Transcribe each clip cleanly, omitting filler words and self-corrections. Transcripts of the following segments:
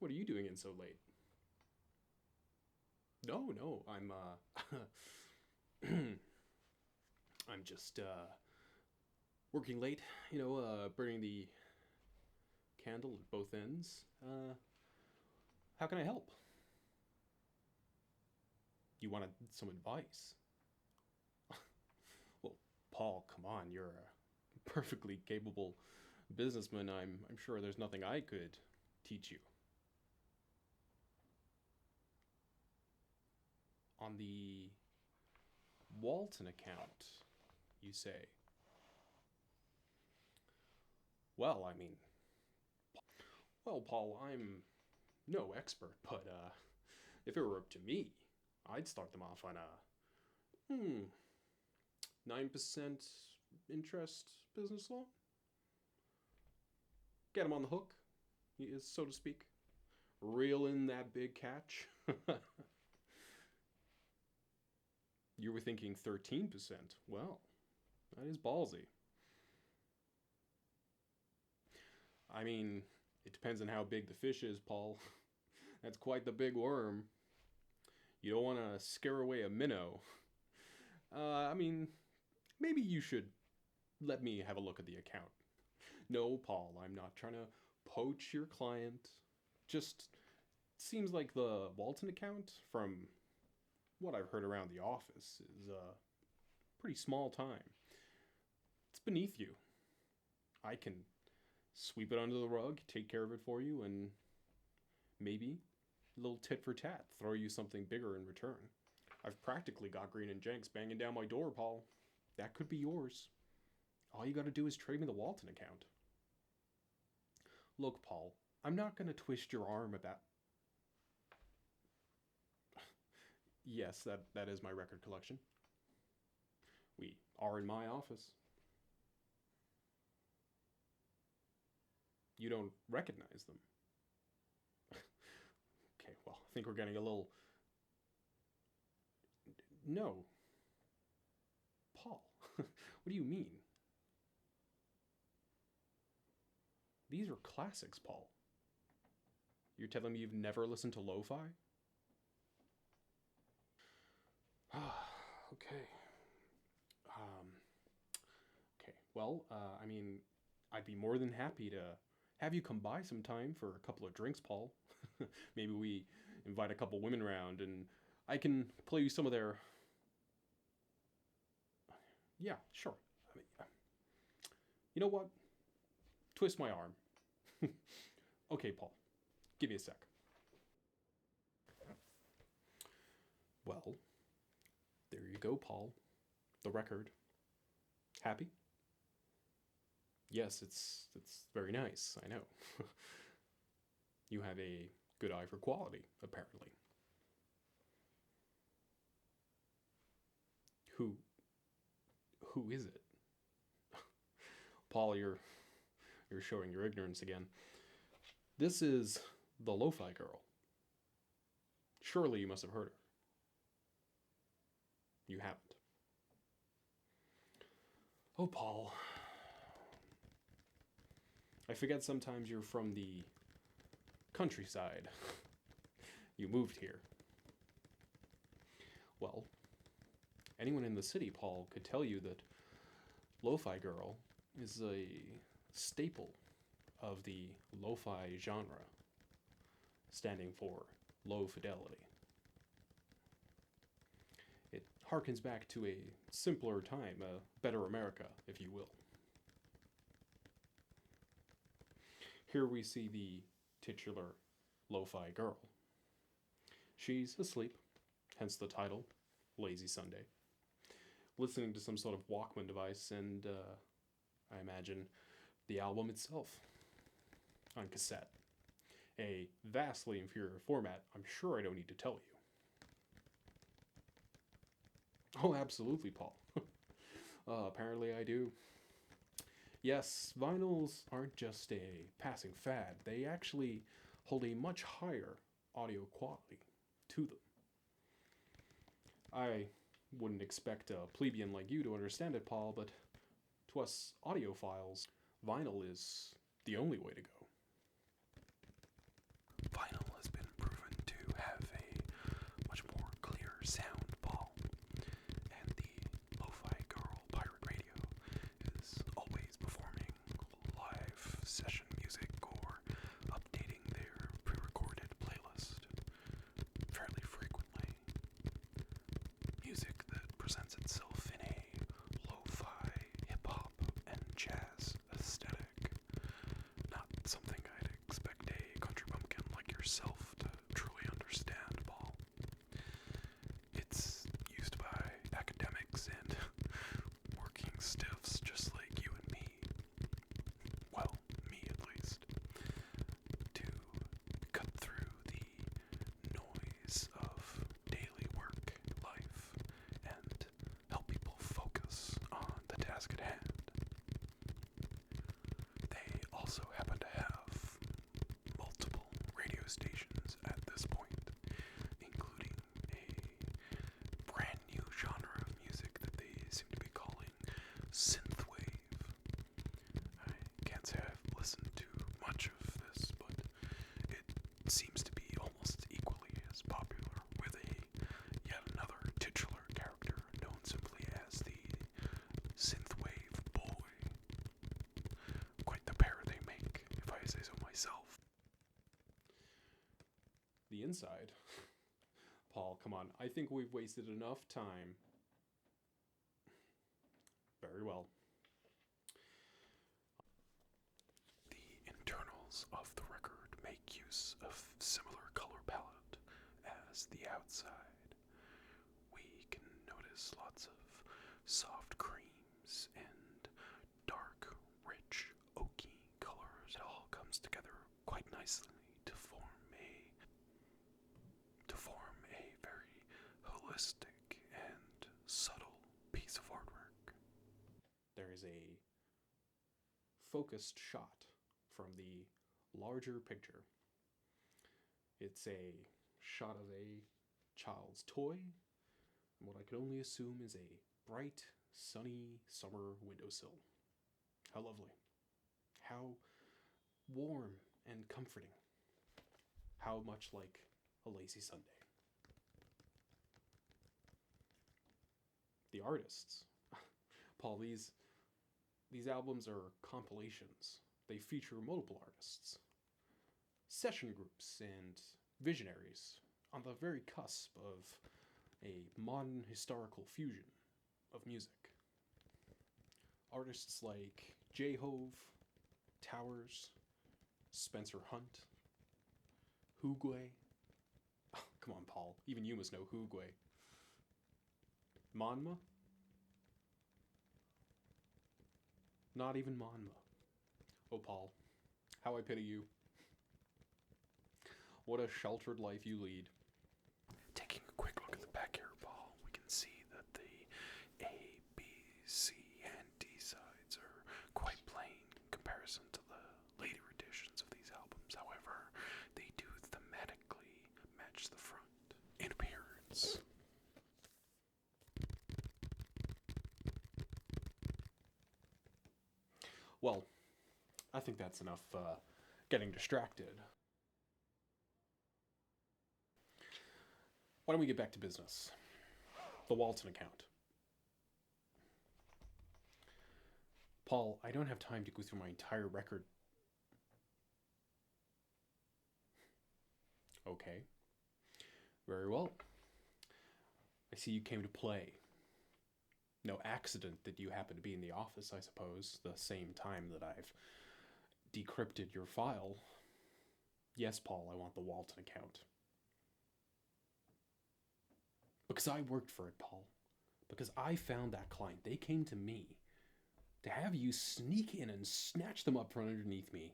What are you doing in so late? No, I'm just working late. Burning the candle at both ends. How can I help? You wanted some advice? Well, Paul, come on, you're a perfectly capable businessman. I'm sure there's nothing I could teach you. On the Walton account, you say? Well, I mean, well, Paul, I'm no expert, but if it were up to me, I'd start them off on a 9% interest business loan. Get them on the hook, so to speak. Reel in that big catch. You were thinking 13%. Well, that is ballsy. I mean, it depends on how big the fish is, Paul. That's quite the big worm. You don't want to scare away a minnow. I mean, maybe you should let me have a look at the account. No, Paul, I'm not trying to poach your client. Just seems like the Walton account, from what I've heard around the office, is a pretty small time. It's beneath you. I can sweep it under the rug, take care of it for you, and maybe a little tit for tat, throw you something bigger in return. I've practically got Green and Jenks banging down my door, Paul. That could be yours. All you gotta do is trade me the Walton account. Look, Paul, I'm not gonna twist your arm about. Yes, that is my record collection. We are in my office. You don't recognize them. Okay, well, I think we're getting a little. No. Paul, what do you mean? These are classics, Paul. You're telling me you've never listened to lo fi? Okay. Um, okay. Well, I mean, I'd be more than happy to have you come by sometime for a couple of drinks, Paul. Maybe we invite a couple women around and I can play you some of their. Yeah, sure. I mean, you know what? Twist my arm. Okay, Paul. Give me a sec. Well, there you go, Paul. The record. Happy? Yes, it's very nice. I know. You have a good eye for quality, apparently. Who who is it? Paul, you're showing your ignorance again. This is the lo-fi girl. Surely you must have heard her. You haven't. Oh, Paul. I forget sometimes you're from the countryside. You moved here. Well, anyone in the city, Paul, could tell you that Lo-Fi Girl is a staple of the lo-fi genre, standing for low fidelity. It harkens back to a simpler time, a better America, if you will. Here we see the titular lo-fi girl. She's asleep, hence the title, Lazy Sunday, listening to some sort of Walkman device and, I imagine, the album itself on cassette. A vastly inferior format, I'm sure I don't need to tell you. Oh, absolutely, Paul. Apparently I do. Yes, vinyls aren't just a passing fad, they actually hold a much higher audio quality to them. I wouldn't expect a plebeian like you to understand it, Paul, but to us audiophiles, vinyl is the only way to go. Vinyl has been proven to have a much more clear sound, Paul, and the Lo-Fi Girl Pirate Radio is always performing live session music or updating their pre-recorded playlist fairly frequently. Music that presents itself in a lo-fi, hip-hop, and jazz aesthetic. Not something I'd expect a country bumpkin like yourself to truly understand, Paul. It's used by academics and working stiffs just like you and me. Well, me at least. To cut through the noise of daily work life and help people focus on the task at hand. They also happen to have multiple radio stations at this point, including a brand new genre of music that they seem to be calling synthwave. I can't say I've listened to much of this, but it seems to be almost equally as popular, with yet another titular character known simply as the synthwave boy. Quite the pair they make, if I say so myself. The inside? Paul, come on. I think we've wasted enough time. Very well. The internals of the record make use of similar color palette as the outside. We can notice lots of soft creams and dark, rich, oaky colors. It all comes together quite nicely to form a very holistic and subtle piece of artwork. There is a focused shot from the larger picture. It's a shot of a child's toy, and what I can only assume is a bright, sunny summer windowsill. How lovely. How warm and comforting. How much like a lazy Sunday. The artists. Paul, these albums are compilations. They feature multiple artists, session groups, and visionaries on the very cusp of a modern historical fusion of music. Artists like J-Hove, Towers, Spencer Hunt, Hugway. Oh, come on, Paul. Even you must know Hugway. Monma? Not even Monma. Oh, Paul, how I pity you. What a sheltered life you lead. Taking a quick look at the back here, Paul, we can see that the A, B, C, and D sides are quite plain in comparison to the later editions of these albums. However, they do thematically match the front in appearance. Well, I think that's enough getting distracted. Why don't we get back to business? The Walton account. Paul, I don't have time to go through my entire record. Okay. Very well. I see you came to play. No accident that you happen to be in the office, I suppose, the same time that I've decrypted your file. Yes, Paul, I want the Walton account. Because I worked for it, Paul. Because I found that client. They came to me. To have you sneak in and snatch them up from underneath me.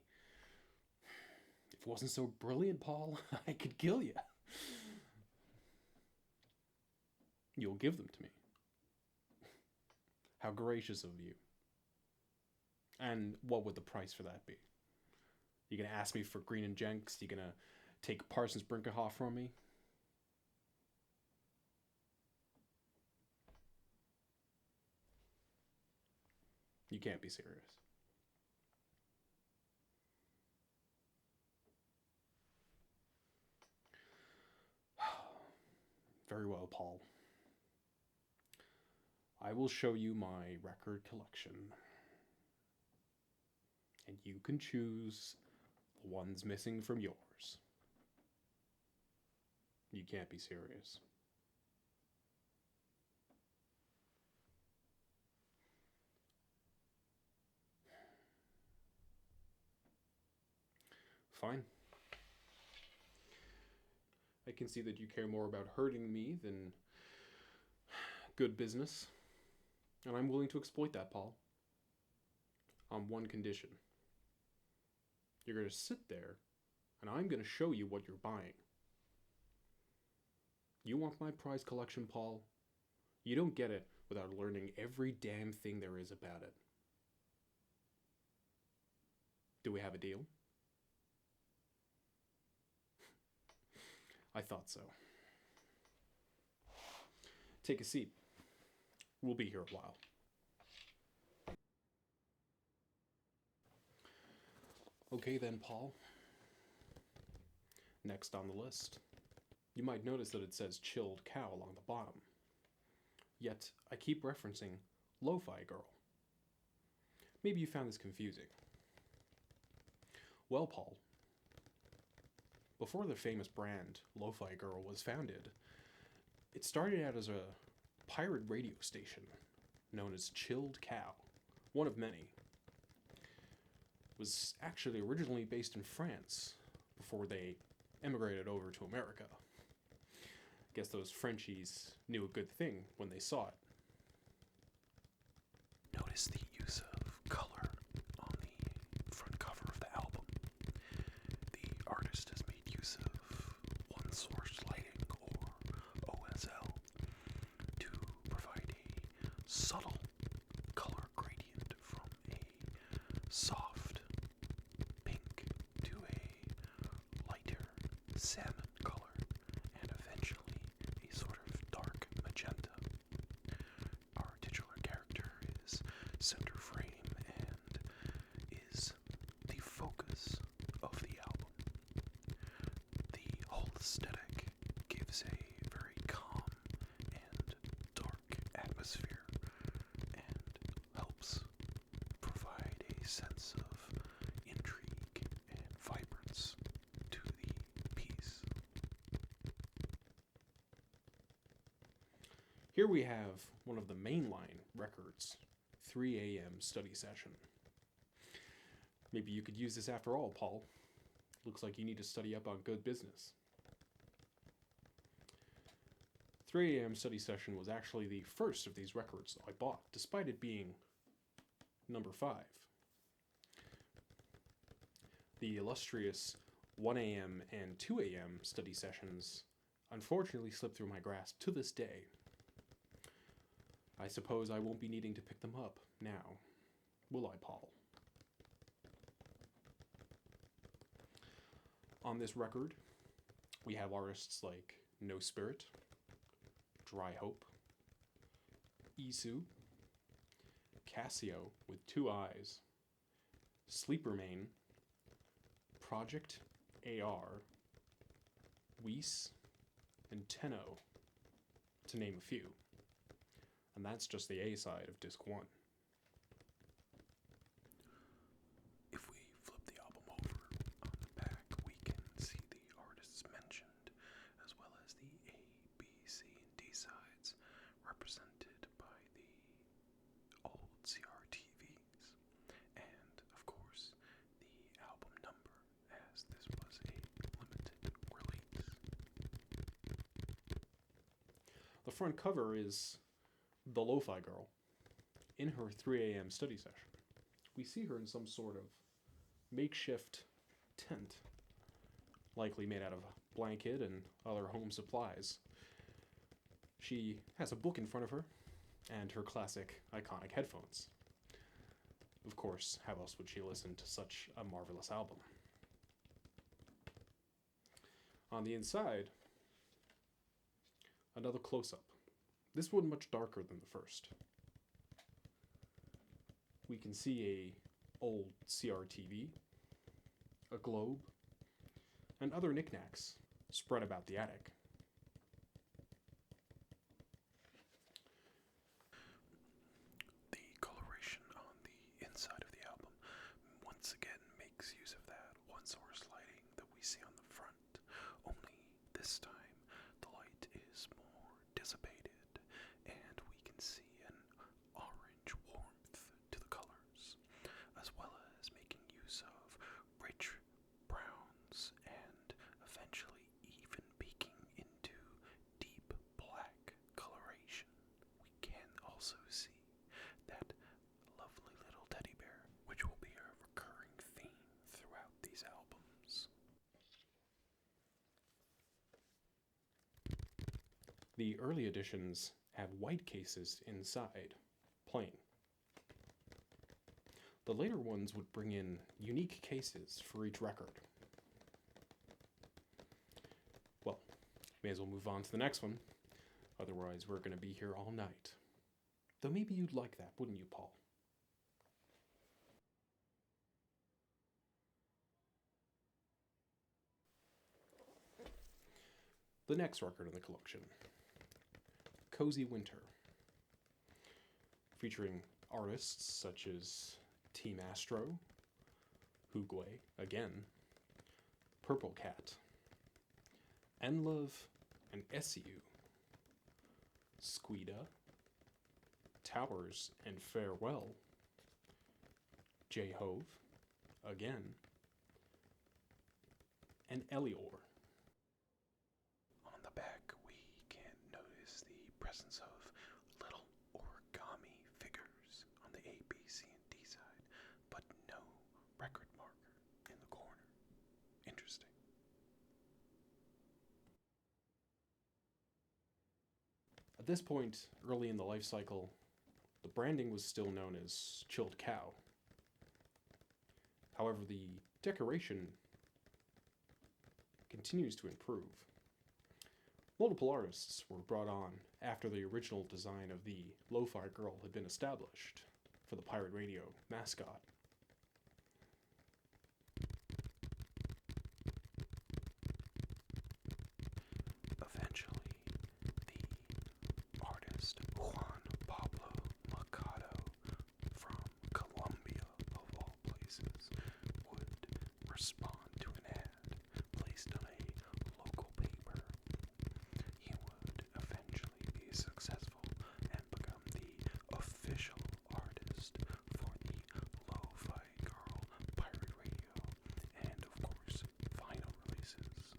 If it wasn't so brilliant, Paul, I could kill you. You'll give them to me. How gracious of you. And what would the price for that be? You gonna ask me for Green and Jenks? You gonna take Parsons Brinckerhoff from me? You can't be serious. Very well, Paul. I will show you my record collection. And you can choose the ones missing from yours. You can't be serious. Fine. I can see that you care more about hurting me than good business. And I'm willing to exploit that, Paul. On one condition. You're going to sit there, and I'm going to show you what you're buying. You want my prize collection, Paul? You don't get it without learning every damn thing there is about it. Do we have a deal? I thought so. Take a seat. We'll be here a while. Okay then, Paul. Next on the list. You might notice that it says Chilled Cow along the bottom. Yet, I keep referencing Lo-Fi Girl. Maybe you found this confusing. Well, Paul, before the famous brand Lo-Fi Girl was founded, it started out as a pirate radio station known as Chilled Cow, one of many. It was actually originally based in France before they emigrated over to America. Guess those Frenchies knew a good thing when they saw it. Notice the use of color on the front cover of the album. The artist has made use of one source lighting, or OSL, to provide a subtle color gradient from a soft pink to a lighter salmon color, and eventually a sort of dark magenta. Our titular character is center frame and is the focus of the album. The whole aesthetic gives a very calm and dark atmosphere and helps provide a sense of intrigue and vibrance to the piece. Here we have one of the mainline records, 3 a.m. study session. Maybe you could use this after all, Paul. Looks like you need to study up on good business. 3 a.m. study session was actually the first of these records I bought, despite it being number 5. The illustrious 1 a.m. and 2 a.m. study sessions unfortunately slipped through my grasp to this day. I suppose I won't be needing to pick them up now, will I, Paul? On this record, we have artists like No Spirit, Dry Hope, Isu, Casio with 2 eyes, Sleeper Main, Project AR, Weiss, and Tenno, to name a few. And that's just the A side of disc 1. If we flip the album over on the back, we can see the artists mentioned, as well as the A, B, C, and D sides, represented by the old CRTVs, and of course, the album number, as this was a limited release. The front cover is the Lo-Fi Girl in her 3 a.m. study session. We see her in some sort of makeshift tent, likely made out of a blanket and other home supplies. She has a book in front of her and her classic, iconic headphones. Of course, how else would she listen to such a marvelous album? On the inside, another close-up. This one much darker than the first. We can see a old CRTV, a globe, and other knickknacks spread about the attic. The early editions have white cases inside, plain. The later ones would bring in unique cases for each record. Well, may as well move on to the next one. Otherwise, we're going to be here all night. Though maybe you'd like that, wouldn't you, Paul? The next record in the collection, Cozy Winter, featuring artists such as Team Astro, Hugway, again, Purple Cat, Enlove and SU, Squida, Towers and Farewell, J-Hove, again, and Elior. On the back, we can notice the presence of little origami figures on the A, B, C, and D side, but no record marker in the corner. Interesting. At this point, early in the life cycle, the branding was still known as Chilled Cow. However, the decoration continues to improve. Multiple artists were brought on after the original design of the Lo-Fi Girl had been established for the pirate radio mascot. Eventually, the artist Juan Pablo Mercado from Colombia, of all places, would respond to an ad placed on a local paper. He would eventually be successful and become the official artist for the Lo-Fi Girl pirate radio and, of course, vinyl releases.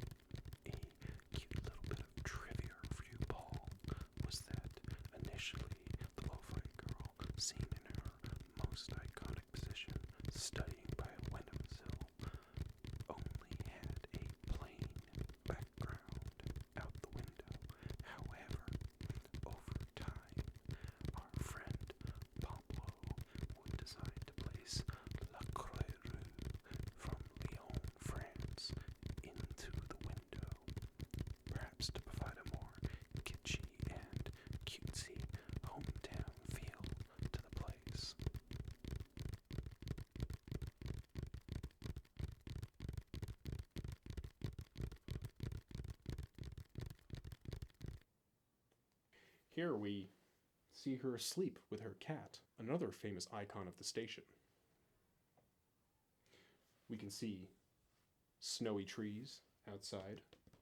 A cute little bit of trivia for you, Paul, was that initially the Lo-Fi Girl, seen in her most iconic position, studying by a windowsill, only had a plain background out the window. However, over time, our friend Pablo would decide to place La Croix from Lyon, France, into the window, perhaps to provide a more kitschy and cutesy hometown feel to the place. Here we see her asleep with her cat, another famous icon of the station. We can see snowy trees outside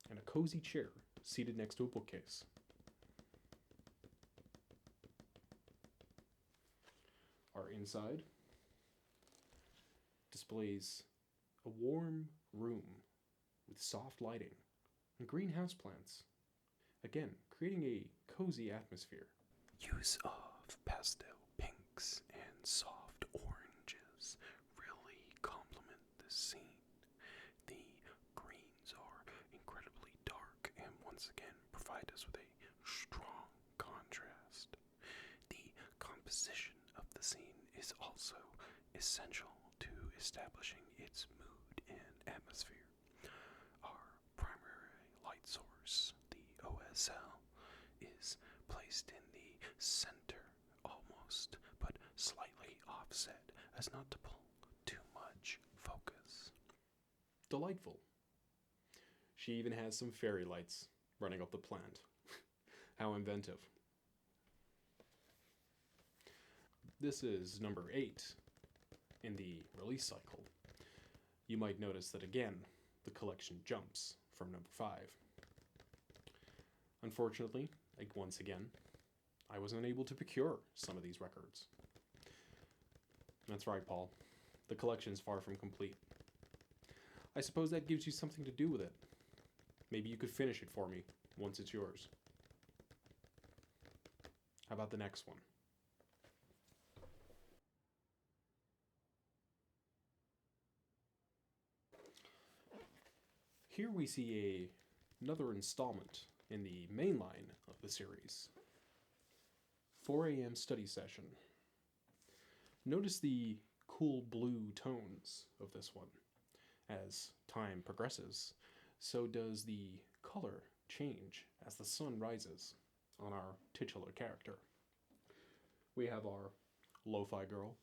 and a cozy chair seated next to a bookcase. Our inside displays a warm room with soft lighting and green houseplants, again creating a cozy atmosphere. Use of pastel pinks and soft oranges really complement this scene. The greens are incredibly dark and once again provide us with a strong contrast. The composition of the scene is also essential to establishing its mood and atmosphere. Our primary light source, the OSL, is placed in the center almost, but slightly offset as not to pull too much focus. Delightful. She even has some fairy lights running up the plant. How inventive. This is number 8 in the release cycle. You might notice that again, the collection jumps from number 5. Unfortunately, once again, I was unable to procure some of these records. That's right, Paul. The collection is far from complete. I suppose that gives you something to do with it. Maybe you could finish it for me once it's yours. How about the next one? Here we see another installment in the main line of the series. 4 a.m. study session. Notice the cool blue tones of this one. As time progresses, so does the color change as the sun rises on our titular character. We have our lo-fi girl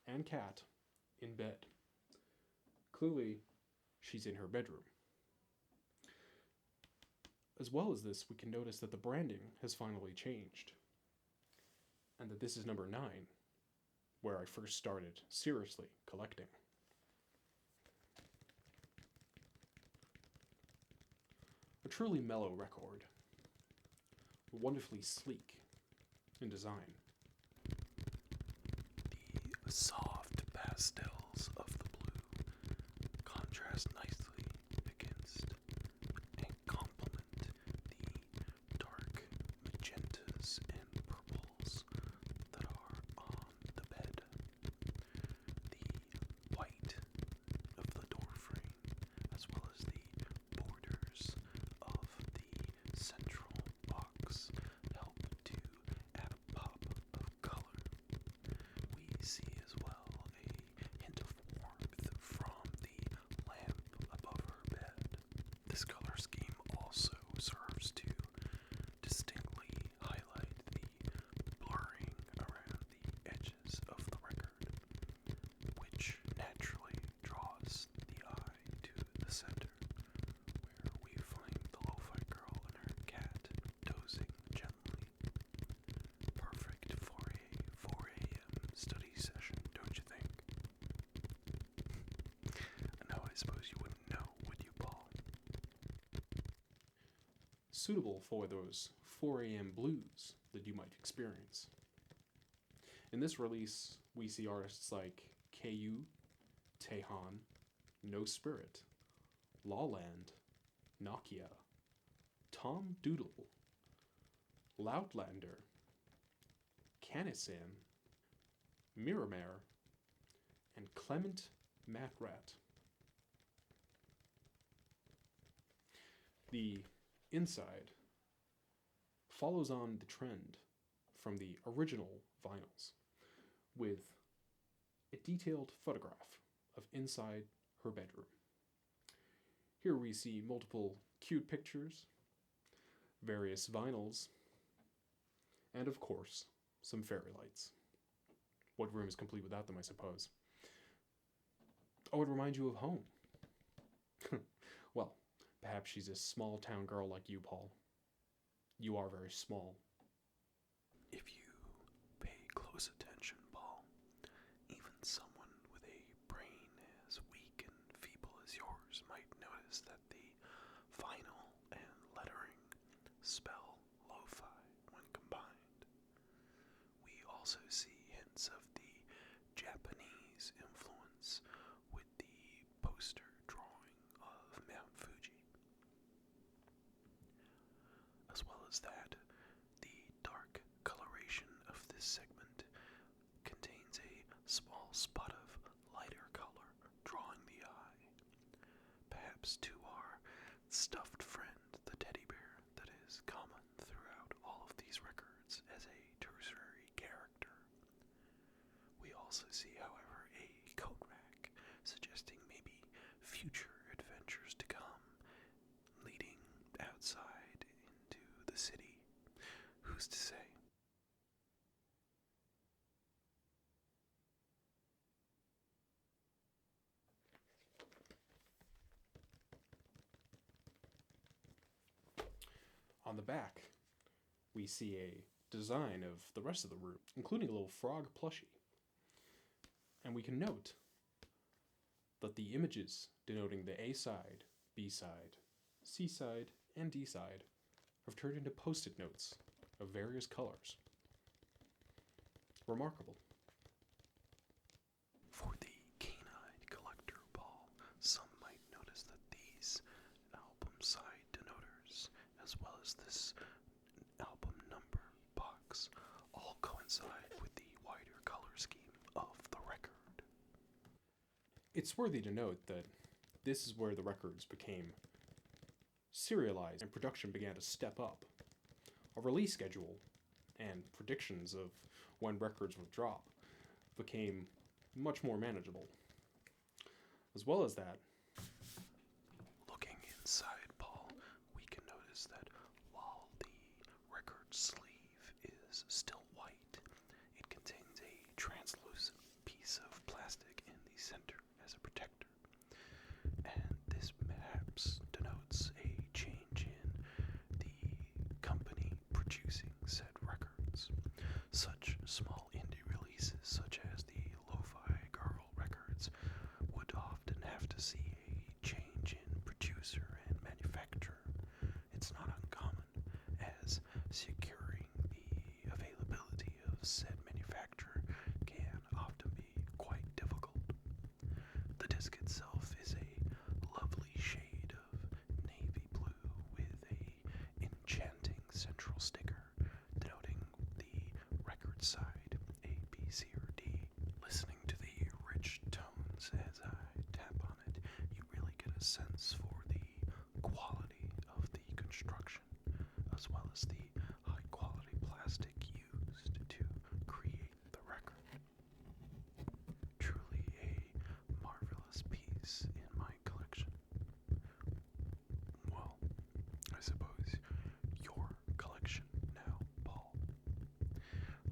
and cat in bed. Clearly, she's in her bedroom. As well as this, we can notice that the branding has finally changed, and that this is number 9, where I first started seriously collecting. A truly mellow record, wonderfully sleek in design. The soft pastels of the blue contrast nicely against and complement the dark magentas and purples that are on the bed. The white of the door frame, as well as the borders of the central box, help to add a pop of color. We see as well a hint of warmth from the lamp above her bed. This color scheme also serves to distinctly highlight the blurring around the edges of the record, which naturally draws the eye to the center, where we find the lo-fi girl and her cat dozing gently. Perfect for a 4 a.m. study session, don't you think? No, I suppose you wouldn't know, would you, Paul? Suitable for those 4 a.m. blues that you might experience. In this release, we see artists like KU, Tehan, No Spirit, Lawland, Nokia, Tom Doodle, Loudlander, Canisan, Miramare, and Clement Matrat. The inside follows on the trend from the original vinyls with a detailed photograph of inside her bedroom. Here we see multiple cute pictures, various vinyls, and of course, some fairy lights. What room is complete without them, I suppose? Oh, it reminds you of home. Well, perhaps she's a small town girl like you, Paul. You are very small. If you pay close attention, Paul, even someone with a brain as weak and feeble as yours might notice that the vinyl and lettering spell lo-fi when combined. We also see hints of the Japanese influence with the poster drawing of Mount Fuji. As well as that, the dark coloration of this segment contains a small spot of lighter color drawing the eye, perhaps to our stuffed friend, the teddy bear, that is common throughout all of these records as a tertiary character. We also see, however, a coat rack, suggesting maybe future adventures to come, leading outside into the city. Who's to say? On the back, we see a design of the rest of the room, including a little frog plushie. And we can note that the images denoting the A side, B side, C side, and D side have turned into post-it notes of various colors. Remarkable. For the keen-eyed collector, Paul, some might notice that these album side denoters, as well as this album number box, all coincide with the wider color scheme of the record. It's worthy to note that this is where the records became serialized and production began to step up. A release schedule and predictions of when records would drop became much more manageable. As well as that, Looking inside, Paul, we can notice that while the record sleeve is still white, it contains a translucent piece of plastic in the center as a protector. And this perhaps denotes a change in the company producing said records. Such small indie releases, such as the Lo-Fi Girl records, would often have to see a change in producer and manufacturer. It's not uncommon, as securing the availability of said manufacturer can often be quite difficult. The disc itself is a lovely shade of navy blue with a enchanting central sticker denoting the record side A, B, C, or D. Listening to the rich tones as I tap on it, you really get a sense for the quality of the construction, as well as the high quality plastic used to create the record. Truly a marvelous piece in my collection. Well, I suppose your collection now, Paul.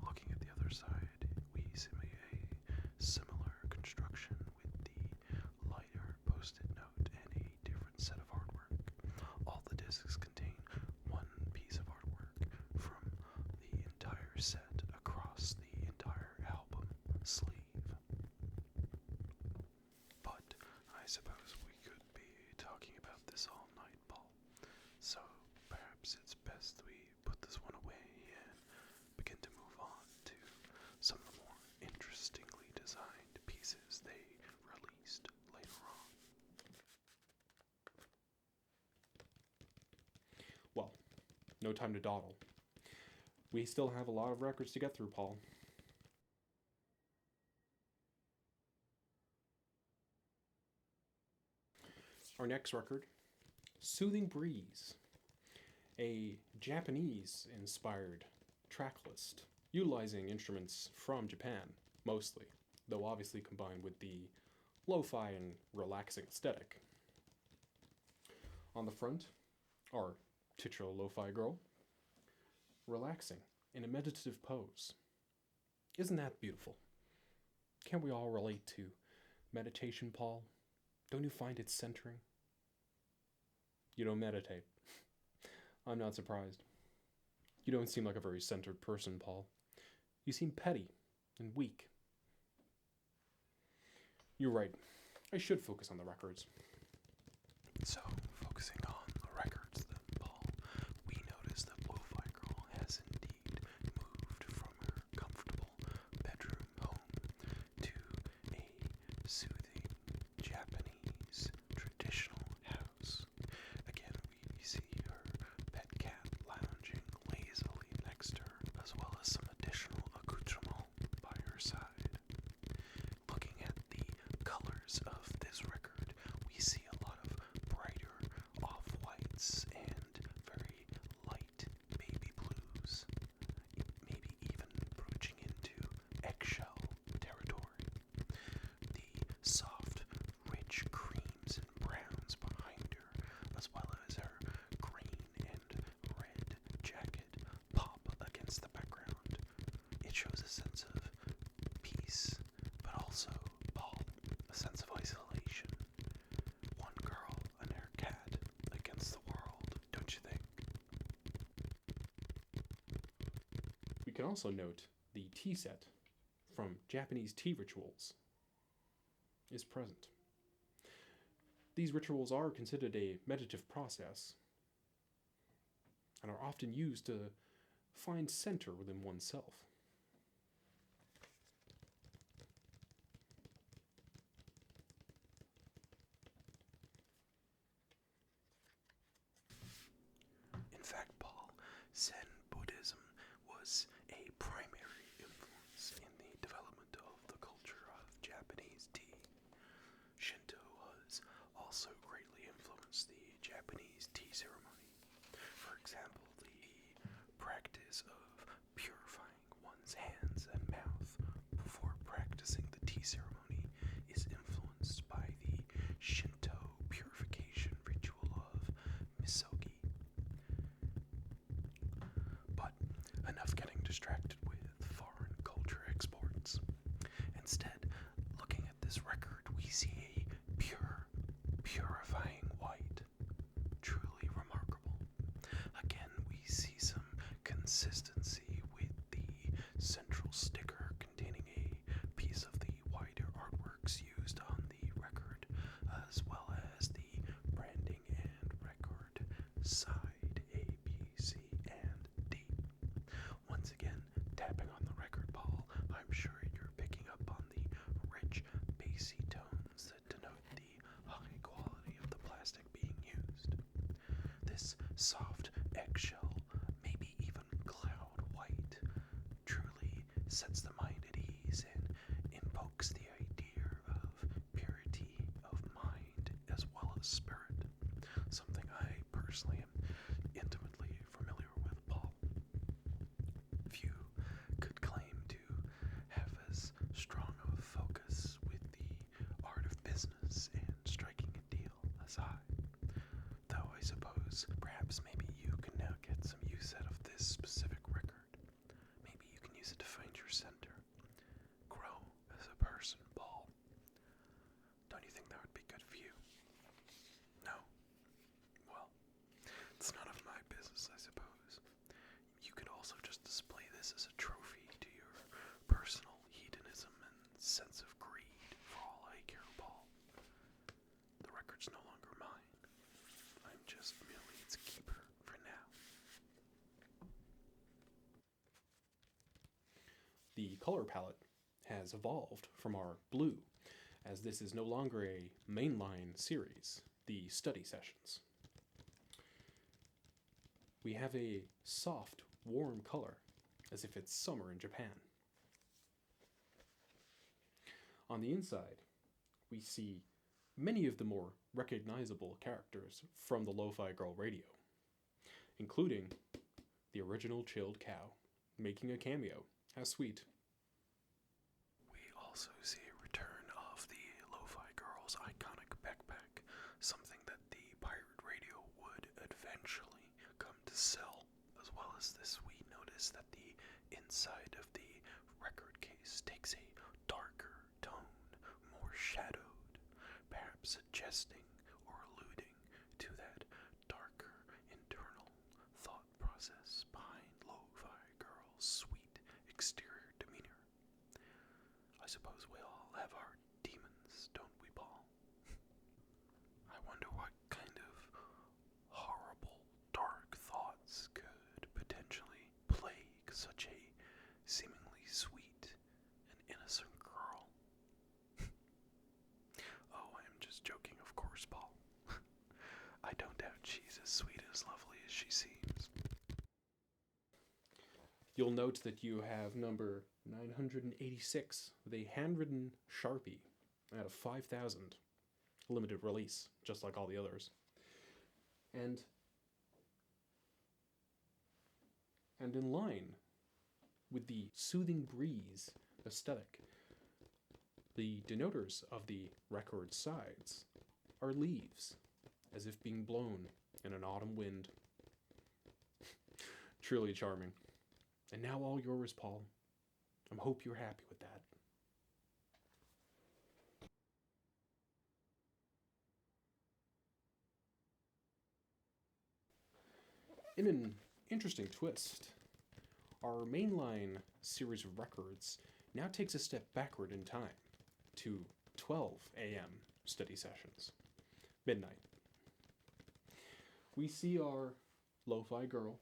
Looking at the other side, we see a similar construction with the lighter post-it note and a different set of artwork. All the discs contain one piece of artwork from the entire set across the entire album sleeve. But I suppose we could be talking about this all night, Paul. So perhaps it's best we put this one away and begin to move on to some of the more interestingly designed pieces they released later on. well, no time to dawdle. We still have a lot of records to get through, Paul. Our next record, Soothing Breeze, a Japanese-inspired track list, utilizing instruments from Japan, mostly, though obviously combined with the lo-fi and relaxing aesthetic. On the front, our titular lo-fi girl, relaxing in a meditative pose. Isn't that beautiful? Can't we all relate to meditation, Paul? Don't you find it centering? You don't meditate. I'm not surprised. You don't seem like a very centered person, Paul. You seem petty and weak. You're right. I should focus on the records. So, focusing on the records then, Paul, we notice that Lo-Fi Girl has indeed moved from her comfortable bedroom home to a soothing Japanese traditional house. Again, we see her pet cat lounging lazily next to her, as well as some additional accoutrement by her side. Looking at the colors of this record, we see a lot of brighter off-whites and very light baby blues, maybe even broaching into eggshell territory. The soft, rich creams and browns behind her, as well as her green and red jacket, pop against the background. It shows a sense of peace, but also, Paul, a sense of isolation. One girl and her cat against the world, don't you think? We can also note the tea set from Japanese tea rituals is present. These rituals are considered a meditative process and are often used to find center within oneself. In fact, Paul, Zen Buddhism was a primary influence in the development of the culture of Japanese tea. Shinto has also greatly influenced the Japanese tea ceremony we see a pure, purifying white. Truly remarkable. Again, we see some consistency with the central sticker containing a piece of the wider artworks used on the record, as well as the branding and record side A, B, C, and D. Once again, tapping on the record, Paul, I'm sure you're picking up on the rich, bassy tones that denote the high quality of the plastic being used. This soft eggshell, maybe even cloud white, truly sets the mind at ease and invokes the idea of purity of mind as well as spirit, something I personally am intimately familiar with, Paul. Few could claim to have as strong of a focus with the art of business and striking a deal as I. Though I suppose perhaps maybe you can now get some use out of this specific record. Maybe you can use it to find your center. Grow as a person, Paul. Don't you think that would be good for you? No? Well, it's none of my business, I suppose. You could also just display this as a trophy to your personal hedonism and sense of greed, for all I care, Paul. The record's no longer mine. I'm just merely its keeper for now. The color palette has evolved from our blue, as this is no longer a mainline series, the study sessions. We have a soft, warm color, as if it's summer in Japan. On the inside, we see many of the more recognizable characters from the Lo-Fi Girl radio, including the original chilled cow, making a cameo. How sweet. We also see a return of the Lo-Fi Girl's iconic backpack, something that the pirate radio would eventually come to sell, as well as this we notice that the inside of the record case takes a darker tone, more shadowed, perhaps suggesting or alluding to that darker internal thought process behind Lo-Fi Girl's sweet exterior demeanor. I suppose we all have our demons, don't we, Paul? I wonder what kind of horrible, dark thoughts could potentially plague such a seemingly sweet and innocent girl. Oh, I'm just joking, of course, Paul. I don't doubt she's as sweet and as lovely as she seems. You'll note that you have number 986, the handwritten Sharpie, out of 5,000. Limited release, just like all the others. And in line with the soothing breeze aesthetic, the denoters of the record sides are leaves, as if being blown in an autumn wind. Truly charming. And now all yours, Paul. I hope you're happy with that. In an interesting twist, our mainline series of records now takes a step backward in time to 12 a.m. study sessions, midnight. We see our Lo-Fi Girl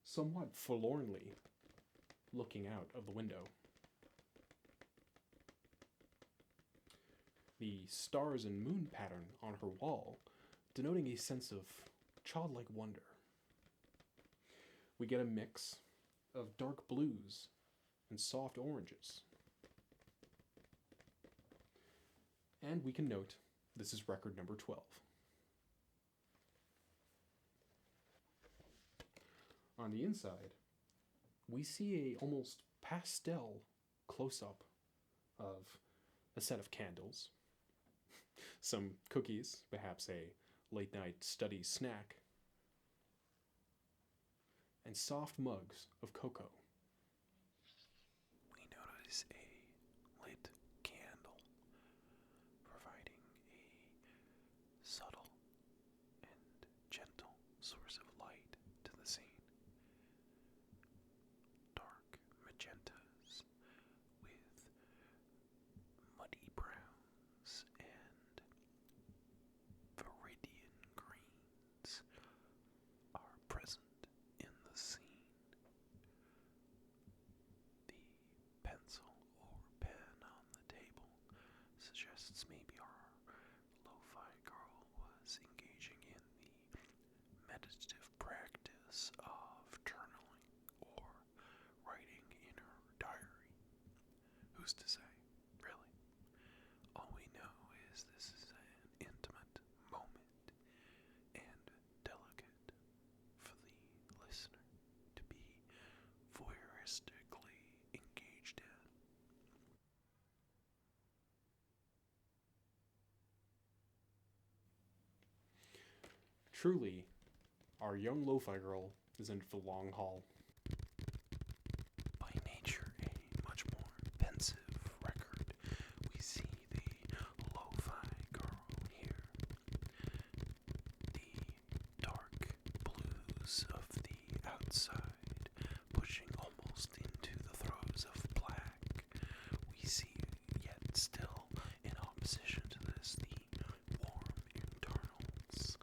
somewhat forlornly looking out of the window. The stars and moon pattern on her wall denoting a sense of childlike wonder. We get a mix of dark blues and soft oranges. And we can note this is record number 12. On the inside, we see a almost pastel close-up of a set of candles, some cookies, perhaps a late-night study snack, and soft mugs of cocoa. We notice a lit candle, meditative practice of journaling or writing in her diary. Who's to say, really? All we know is this is an intimate moment and delicate for the listener to be voyeuristically engaged in. Truly, our young lo-fi girl is in for the long haul. By nature, a much more pensive record, we see the lo-fi girl here. The dark blues of the outside, pushing almost into the throes of black. We see, yet still, in opposition to this, the warm internals,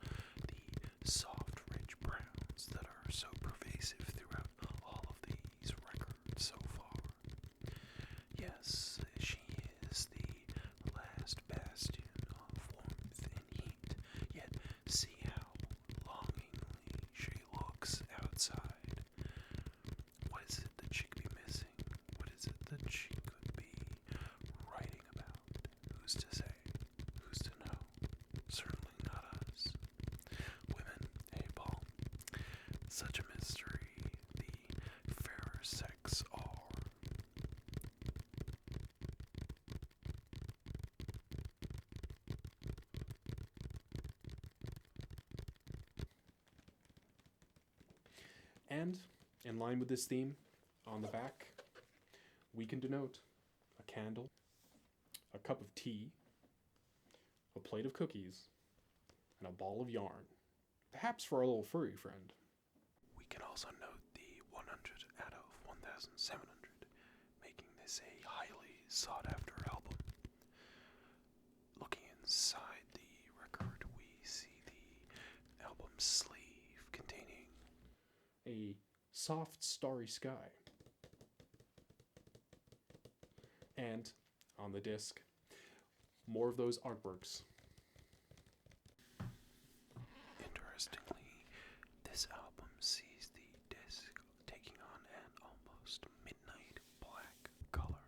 the soft, rich browns that are so pervasive throughout all of these records so far. Yes, she is the last bastion of warmth and heat, yet see how longingly she looks outside. What is it that she could be missing? What is it that she could be writing about? Who's to say? Who's to know? Certainly not us. Women, hey Paul, such a mystery the fairer sex are. And, in line with this theme, on the back, we can denote a candle, a cup of tea, a plate of cookies, and a ball of yarn. Perhaps for our little furry friend. We can also note the 100 out of 1,700, making this a highly sought after album. Looking inside the record, we see the album sleeve containing A soft, starry sky. And, on the disc, more of those artworks. Interestingly, this album sees the disc taking on an almost midnight black color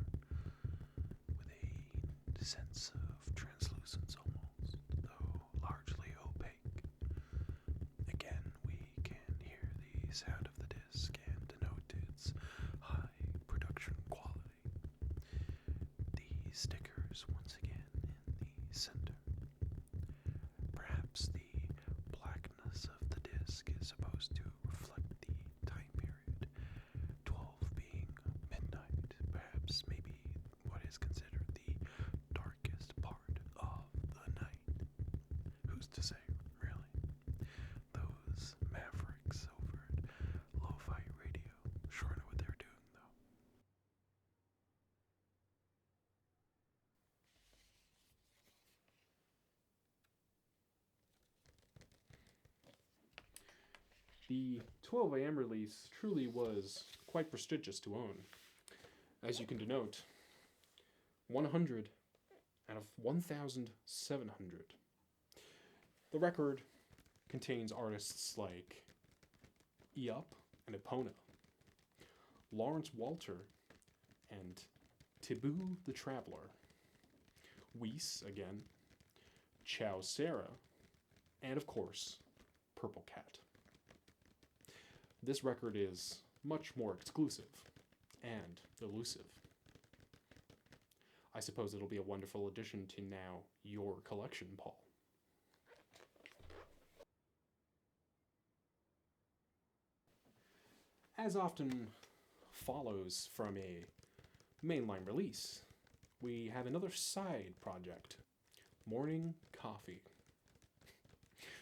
with a sense of translucence almost, though largely opaque. Again, we can hear the sound of the disc and denote its high production quality. The stickers once again in the center. Perhaps the blackness of the disc is supposed to reflect the time period, 12 being midnight, perhaps maybe what is considered the darkest part of the night. Who's to say, really? Those mavericks over at Lo-Fi Radio sure know what they're doing, though. The 12 a.m. release truly was quite prestigious to own. As you can denote, 100 out of 1,700. The record contains artists like Yup and Epona, Lawrence Walter, and Tibu the Traveler, Weiss again, Chow Sarah, and of course, Purple Cat. This record is much more exclusive and elusive. I suppose it'll be a wonderful addition to now your collection, Paul. As often follows from a mainline release, we have another side project, Morning Coffee.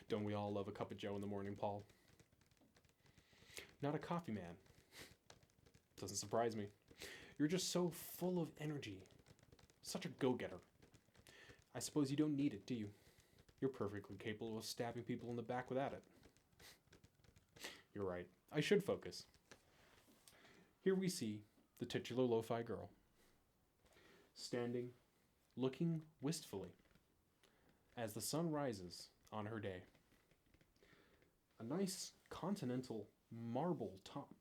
Don't we all love a cup of joe in the morning, Paul? Not a coffee man. Doesn't surprise me. You're just so full of energy. Such a go-getter. I suppose you don't need it, do you? You're perfectly capable of stabbing people in the back without it. You're right. I should focus. Here we see the titular lo-fi girl, standing, looking wistfully, as the sun rises on her day. A nice continental marble top,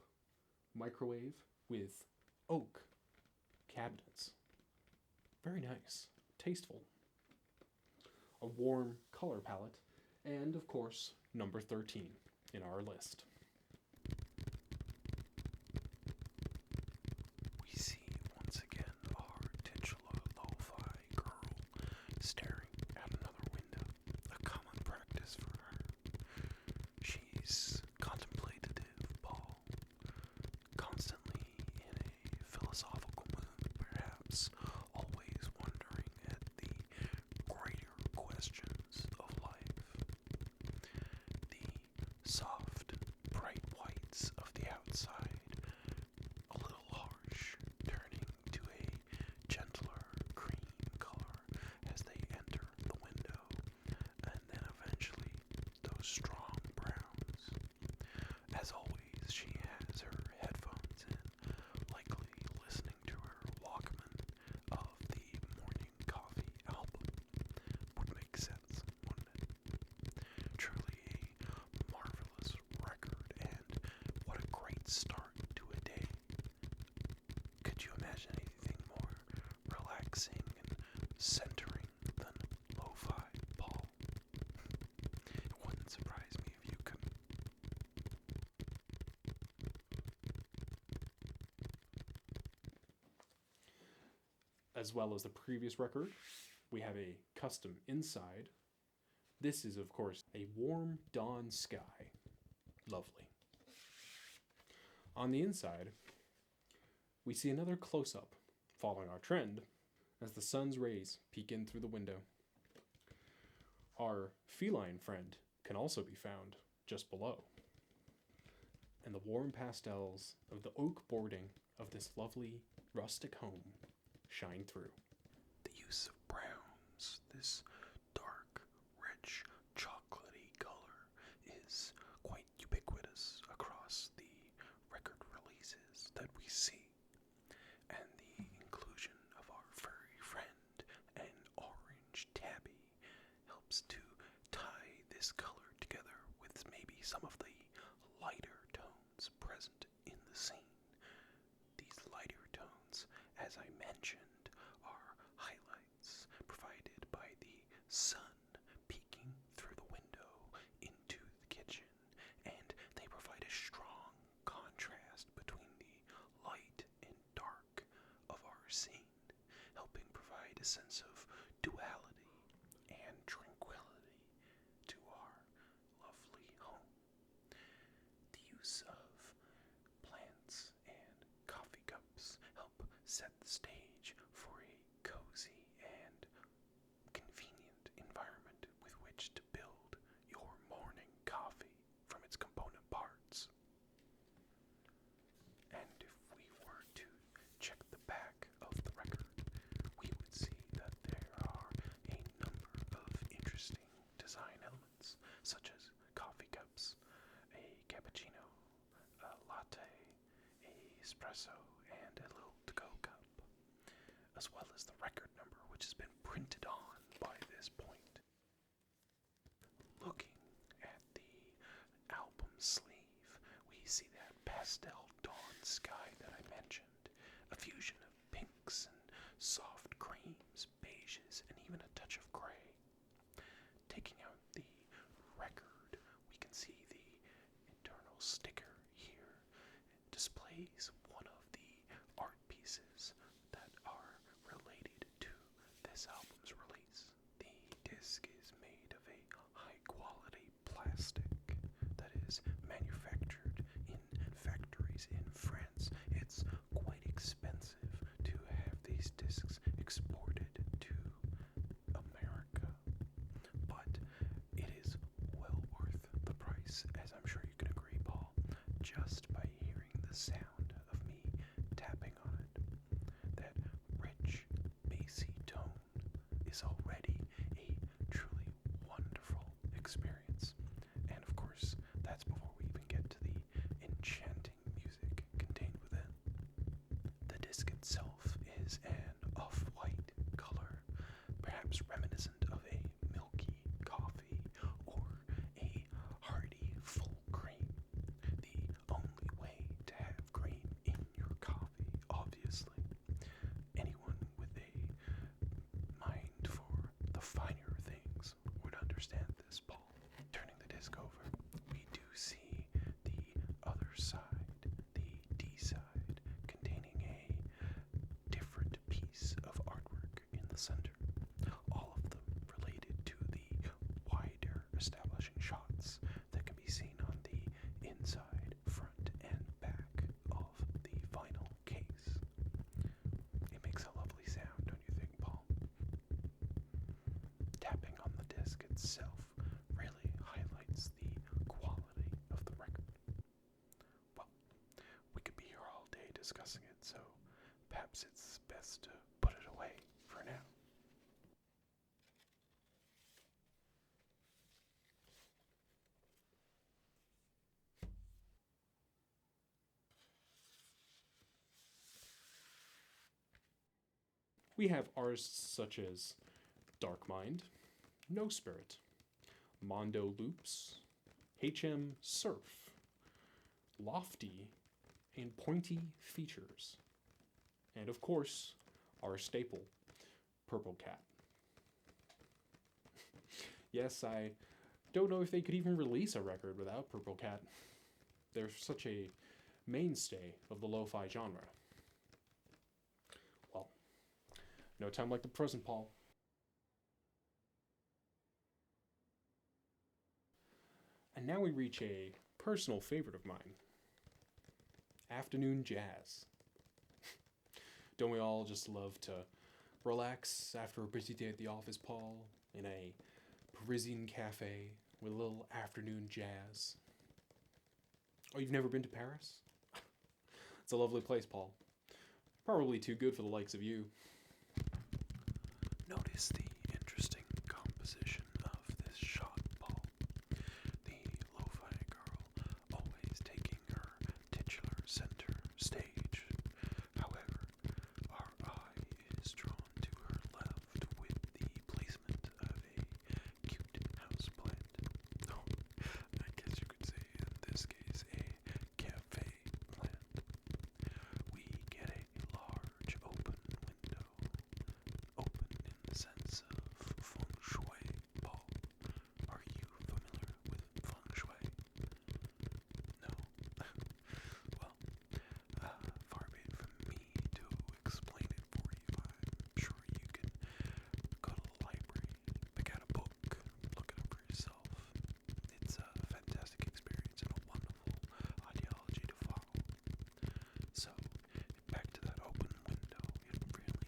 microwave with oak cabinets. Very nice, tasteful. A warm color palette, and of course, number 13 in our list. We see once again our titular lo-fi girl staring at another window, a common practice for her. She's contemplative, Paul, constantly in a philosophical mood, perhaps, always wondering at the greater questions of life. The soft, bright whites of the outside, a little harsh, turning to a gentler cream color as they enter the window, and then eventually those strong browns. As always, she has her headphones in, likely listening to her Walkman of the Morning Coffee album. Would make sense, wouldn't it? Truly a marvelous record, and what a great start to a day. Could you imagine anything more relaxing and centering than lo-fi, Paul? It wouldn't surprise me if you could. As well as the previous record, we have a custom inside. This is, of course, a warm dawn sky. Lovely. On the inside, we see another close-up, following our trend, as the sun's rays peek in through the window. Our feline friend can also be found just below. And the warm pastels of the oak boarding of this lovely rustic home shine through. The use of browns, this dark, rich, chocolatey color, is quite ubiquitous across the record releases that we see. And the inclusion of our furry friend and orange tabby helps to tie this color together with maybe some of the lighter tones present in the scene. These lighter tones, as I mentioned, are highlights provided by the sun peeking through the window into the kitchen, and they provide a strong contrast between the light and dark of our scene, helping provide a sense of duality and tranquility to our lovely home. The use of plants and coffee cups help set the stage for a cozy and convenient environment with which to build your morning coffee from its component parts. And if we were to check the back of the record, we would see that there are a number of interesting design elements, such as coffee cups, a cappuccino, a latte, a espresso, and a little to-go cup, as well as the record number, which has been printed on by this point. Looking at the album sleeve, we see that pastel dawn sky that I mentioned, a fusion of pinks and soft creams, beiges, and even a touch of gray. Taking out the record, we can see the internal sticker here. It displays one of the art pieces that are related to this album's release. The disc is made of a high-quality plastic that is manufactured in factories in France. It's quite expensive to have these discs exported to America, but it is well worth the price, as I'm sure you can agree, Paul, just by hearing the sound of me tapping on it. That rich, bassy tone is already a truly wonderful experience. And of course, that's before we even get to the enchanting music contained within. The disc itself is an off-white color, perhaps reminiscent of a milky coffee or a hearty, full establishing shots that can be seen on the inside, front, and back of the vinyl case. It makes a lovely sound, don't you think, Paul? Tapping on the disc itself really highlights the quality of the record. Well, we could be here all day discussing it, so perhaps it's best to put it away for now. We have artists such as Dark Mind, No Spirit, Mondo Loops, HM Surf, Lofty, and Pointy Features. And of course, our staple, Purple Cat. Yes, I don't know if they could even release a record without Purple Cat. They're such a mainstay of the lo-fi genre. Well, no time like the present, Paul. And now we reach a personal favorite of mine, afternoon jazz. Don't we all just love to relax after a busy day at the office, Paul, in a Parisian cafe with a little afternoon jazz? Oh, you've never been to Paris? It's a lovely place, Paul. Probably too good for the likes of you. Notice the interesting composition of this shot, Paul. The lo-fi girl always taking her titular center stage. However, our eye is drawn to her left with the placement of a cute houseplant. Oh, I guess you could say in this case a cafe plant. We get a large open window. Open in the sense of feng shui, Paul. Are you familiar with feng shui? No? Well, far be it from me to explain it for you. I'm sure you can go to the library, pick out a book, look it up for yourself. It's a fantastic experience and a wonderful ideology to follow. So, back to that open window. It really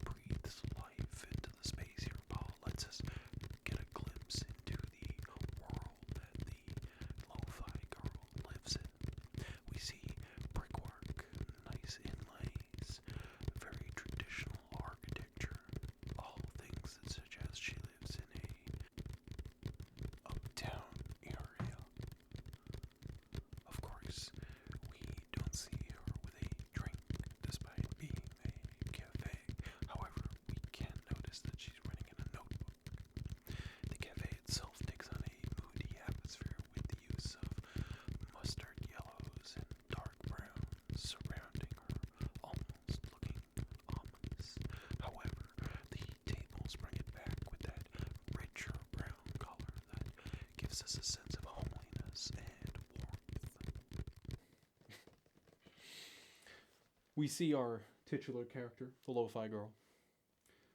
breathes life into the space here, Paul. Lets us get a glimpse into the world that the lo-fi girl lives in. We see brickwork, nice inlays, very traditional architecture, all things that suggest she lives in a uptown area. Of course, we don't see her with a drink, despite being a cafe. However, we can notice that she's writing in a notebook. The cafe itself takes on a moody atmosphere with the use of mustard yellows and dark browns surrounding her, almost looking ominous. However, the tables bring it back with that richer brown color that gives us a sense of homeliness and warmth. We see our titular character, the lo-fi girl,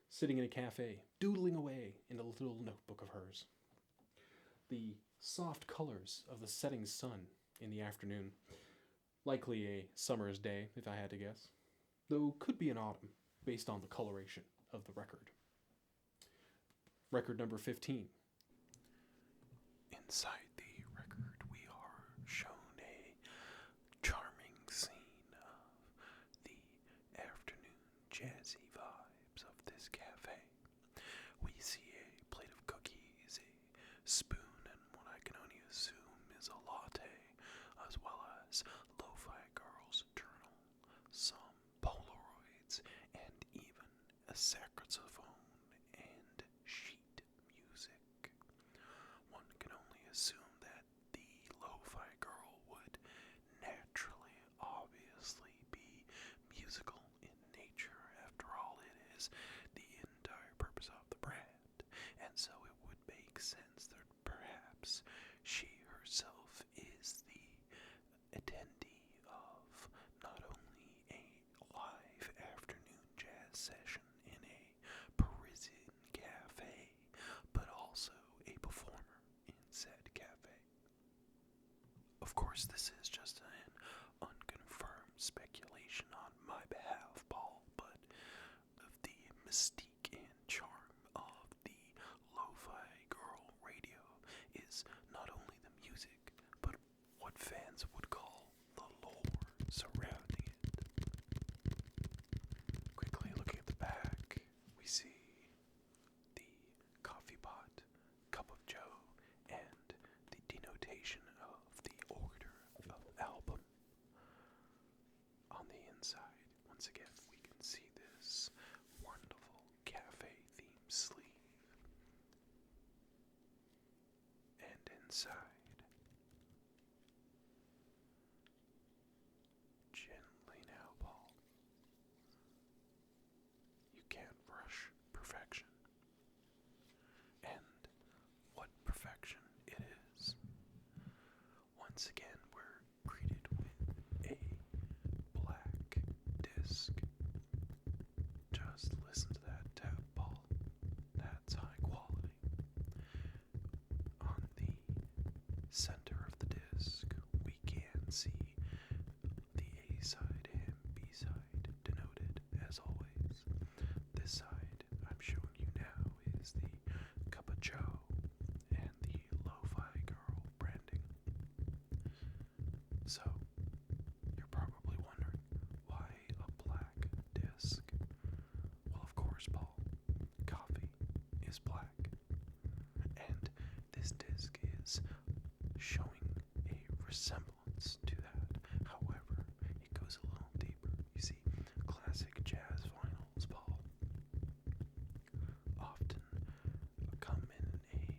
sitting in a cafe, doodling away in a little notebook of hers. The soft colors of the setting sun in the afternoon, likely a summer's day, if I had to guess, though could be an autumn, based on the coloration of the record. Record number 15. Inside the record, we are shown a charming scene of the afternoon jazzy vibes of this cafe. We see a plate of cookies, a spoon, and what I can only assume is a latte, as well as lo-fi girl's journal, some Polaroids, and even a saxophone and sheet music. One can only assume that the lo-fi girl would naturally, obviously, be musical in nature. After all, it is the entire purpose of the brand, and so it would make sense that perhaps she herself is the attendee of not only a live afternoon jazz session in a Parisian cafe, but also a performer in said course, this is just an unconfirmed speculation on my behalf, Paul, but of the mystique and charm of the lo-fi girl radio is not only the music, but what fans would call the lore surrounding it. Quickly looking at the back, we see the coffee pot, cup of joe, and the denotation of the order of album. On the inside, once again, we can see this wonderful cafe-themed sleeve. And inside, gently now, Paul, you can't rush perfection. And what perfection it is. Once again, we're greeted with a black disc. Just listen to that tap, Paul. That's high quality. On the center of the disc, we can see the A side and B side denoted as always. This side I'm showing you now is the cup of joe and the lo-fi girl branding. So, you're probably wondering, why a black disc? Well, of course, Paul, coffee is black. And this disc is showing a resemblance to that. However, it goes a little deeper. You see, classic jazz vinyls, Paul, often come in a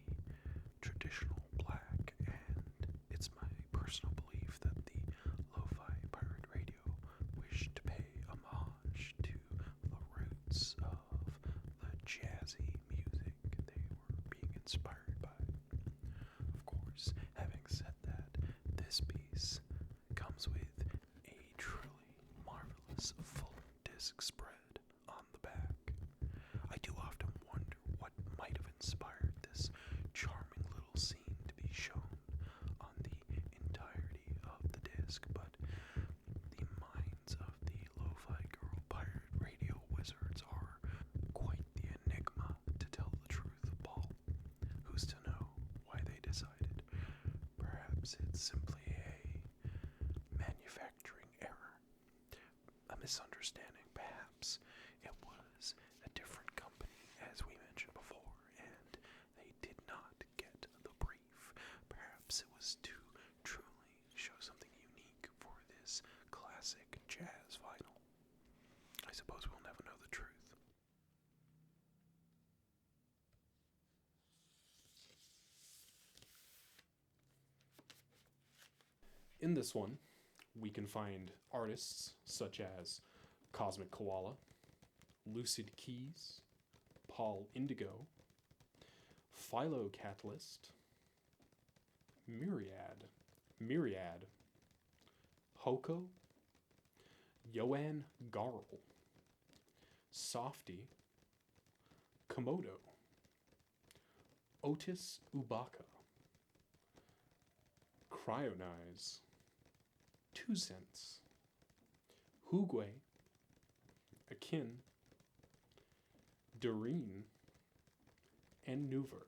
traditional black, and it's my personal belief that the lo-fi pirate radio wished to pay homage to the roots of the jazzy music they were being inspired by. Of course, having said that, this piece comes with a truly marvelous full disc spread on the back. I do often wonder what might have inspired this charming little scene to be shown on the entirety of the disc, but the minds of the lo-fi girl pirate radio wizards are quite the enigma, to tell the truth, Paul. Who's to know why they decided? Perhaps it's simply a manufacturing error, a misunderstanding. Perhaps it was a different company, as we mentioned before, and they did not get the brief. Perhaps it was to truly show something unique for this classic jazz vinyl. I suppose we'll never know the truth. In this one, we can find artists such as Cosmic Koala, Lucid Keys, Paul Indigo, Philo Catalyst, Myriad, Hoko, Yoann Garl, Softy, Komodo, Otis Ubaka, Cryonize, 2 Cents, Hugwe, Akin, Doreen, and Nuver.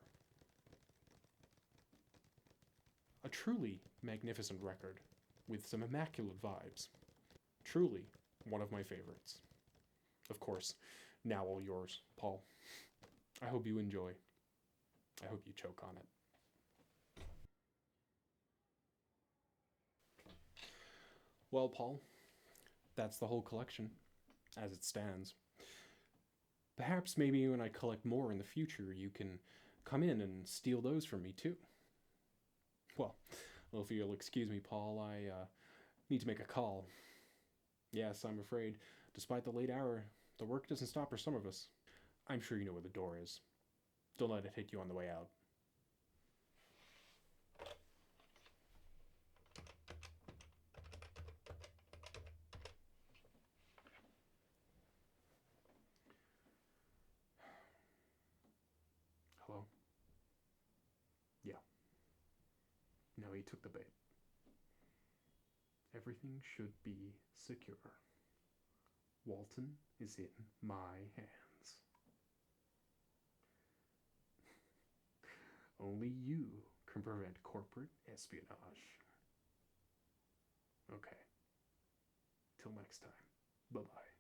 A truly magnificent record with some immaculate vibes. Truly one of my favorites. Of course, now all yours, Paul. I hope you enjoy. I hope you choke on it. Well, Paul, that's the whole collection, as it stands. Perhaps maybe when I collect more in the future, you can come in and steal those from me too. Well, if you'll excuse me, Paul, I need to make a call. Yes, I'm afraid, despite the late hour, the work doesn't stop for some of us. I'm sure you know where the door is. Don't let it hit you on the way out. Hello? Yeah. No, he took the bait. Everything should be secure. Walton is in my hands. Only you can prevent corporate espionage. Okay. Till next time. Bye bye.